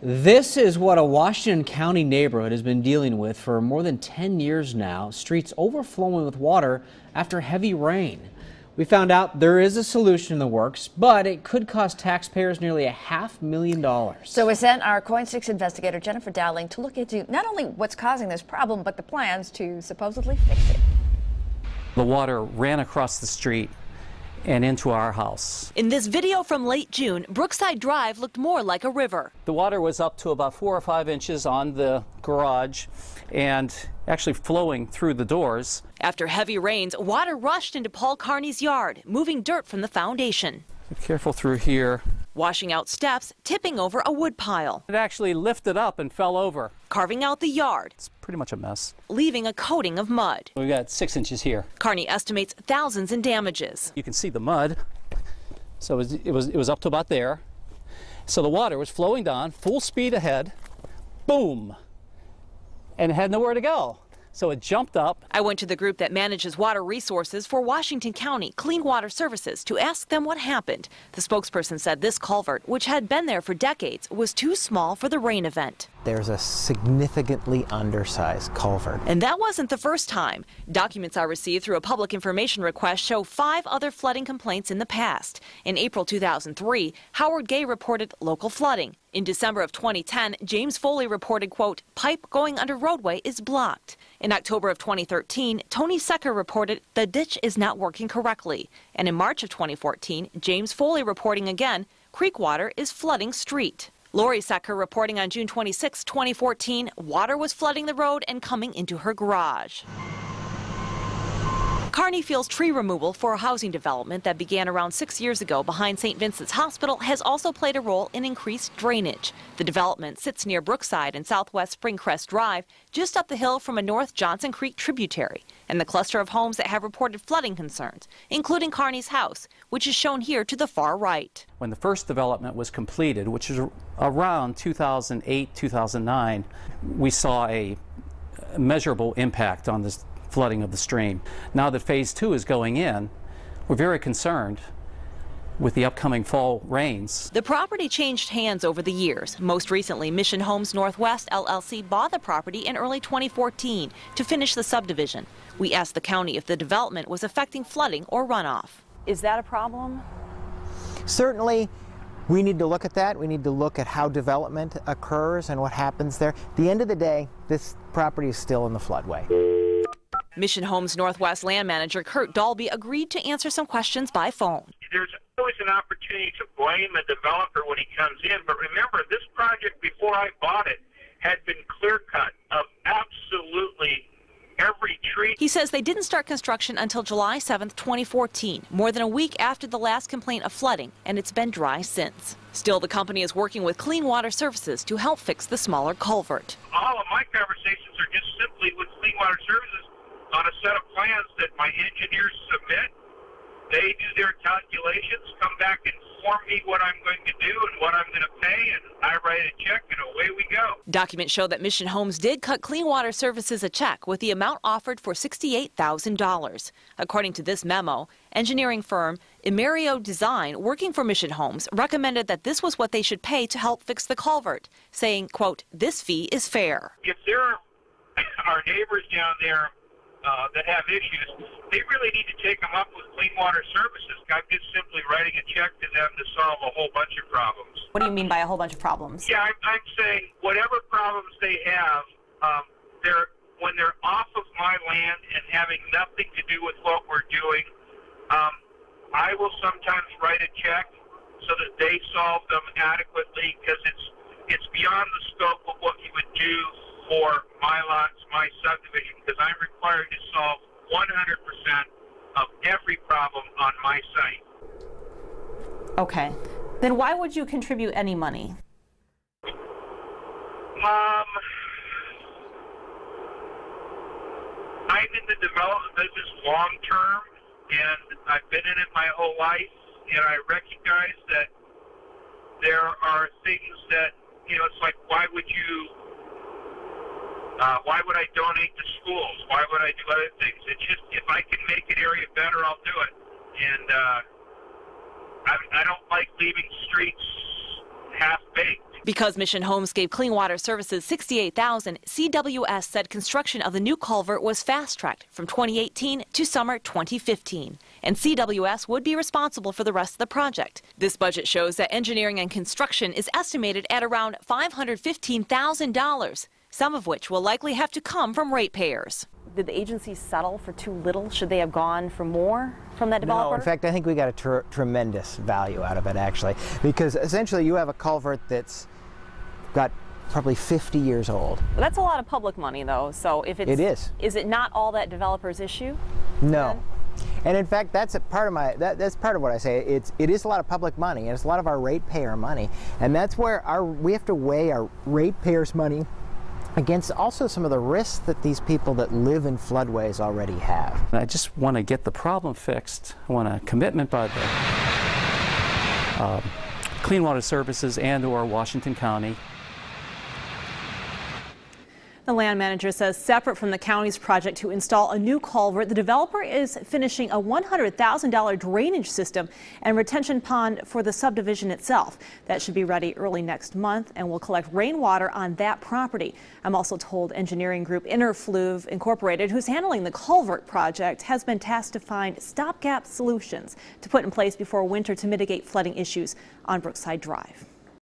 This is what a Washington County neighborhood has been dealing with for more than 10 years now. Streets overflowing with water after heavy rain. We found out there is a solution in the works, but it could cost taxpayers nearly $500,000. So we sent our Coin 6 investigator Jennifer Dowling to look into not only what's causing this problem, but the plans to supposedly fix it. The water ran across the street and into our house. In this video from late June, Brookside Drive looked more like a river. The water was up to about 4 or 5 inches on the garage and actually flowing through the doors. After heavy rains, water rushed into Paul Carney's yard, moving dirt from the foundation. Be careful through here. Washing out steps, tipping over a wood pile. It actually lifted up and fell over. Carving out the yard. It's pretty much a mess. Leaving a coating of mud. We got 6 inches here. Carney estimates thousands in damages. You can see the mud. So it was up to about there. So the water was flowing down, full speed ahead. Boom! And it had nowhere to go. So it jumped up. I went to the group that manages water resources for Washington County Clean Water Services to ask them what happened. The spokesperson said this culvert, which had been there for decades, was too small for the rain event. There's a significantly undersized culvert. And that wasn't the first time. Documents I received through a public information request show 5 other flooding complaints in the past. In April 2003, Howard Gay reported local flooding. In December of 2010, James Foley reported, quote, pipe going under roadway is blocked. In October of 2013, Tony Secker reported the ditch is not working correctly. And in March of 2014, James Foley reporting again, creek water is flooding street. Lori Secker reporting on June 26, 2014, water was flooding the road and coming into her garage. Carney feels tree removal for a housing development that began around 6 years ago behind St. Vincent's Hospital has also played a role in increased drainage. The development sits near Brookside and southwest Springcrest Drive, just up the hill from a North Johnson Creek tributary, and the cluster of homes that have reported flooding concerns, including Carney's house, which is shown here to the far right. When the first development was completed, which is around 2008, 2009, we saw a measurable impact on this flooding of the stream. Now that phase 2 is going in, we're very concerned with the upcoming fall rains. The property changed hands over the years. Most recently, Mission Homes Northwest LLC bought the property in early 2014 to finish the subdivision. We asked the county if the development was affecting flooding or runoff. Is that a problem? Certainly, we need to look at that. We need to look at how development occurs and what happens there. At the end of the day, this property is still in the floodway. Mission Homes Northwest land manager Kurt Dalby agreed to answer some questions by phone. There's always an opportunity to blame the developer when he comes in, but remember, this project before I bought it had been clear-cut of absolutely every tree. He says they didn't start construction until July 7th, 2014, more than a week after the last complaint of flooding, and it's been dry since. Still, the company is working with Clean Water Services to help fix the smaller culvert. All of my conversations are just simply with Clean Water Services on a set of plans that my engineers submit. They do their calculations, come back and inform me what I'm going to do and what I'm going to pay, and I write a check and away we go. Documents show that Mission Homes did cut Clean Water Services a check with the amount offered for $68,000. According to this memo, engineering firm Emerio Design, working for Mission Homes, recommended that this was what they should pay to help fix the culvert, saying, quote, this fee is fair. If there are neighbors down there that have issues, they really need to take them up with Clean Water Services. I'm just simply writing a check to them to solve a whole bunch of problems. What do you mean by a whole bunch of problems? Yeah, I'm saying whatever problems they have, when they're off of my land and having nothing to do with what we're doing, I will sometimes write a check so that they solve them adequately, because it's beyond the scope of what you would do for my lots, my subdivision, because I'm required to solve 100% of every problem on my site. Okay. Then why would you contribute any money? I'm in the development business long term, and I've been in it my whole life, and I recognize that there are things that, it's like, why would I donate to schools? Why would I do other things? It's just, if I can make an area better, I'll do it. And I don't like leaving streets half-baked. Because Mission Homes gave Clean Water Services $68,000, CWS said construction of the new culvert was fast-tracked from 2018 to summer 2015, and CWS would be responsible for the rest of the project. This budget shows that engineering and construction is estimated at around $515,000, some of which will likely have to come from ratepayers. Did the agency settle for too little? Should they have gone for more from that developer? No, in fact, I think we got a tremendous value out of it, actually, because essentially you have a culvert that's got probably 50 years old. That's a lot of public money, though. So if it's, it is. Is it not all that developer's issue? No. And in fact, that's a part of my that's part of what I say. It is a lot of public money, and it's a lot of our ratepayer money, and that's where we have to weigh our ratepayers' money against also some of the risks that these people that live in floodways already have. I just want to get the problem fixed. I want a commitment by the Clean Water Services and/or Washington County. The land manager says separate from the county's project to install a new culvert, the developer is finishing a $100,000 drainage system and retention pond for the subdivision itself. That should be ready early next month and will collect rainwater on that property. I'm also told engineering group Interfluve Incorporated, who's handling the culvert project, has been tasked to find stopgap solutions to put in place before winter to mitigate flooding issues on Brookside Drive.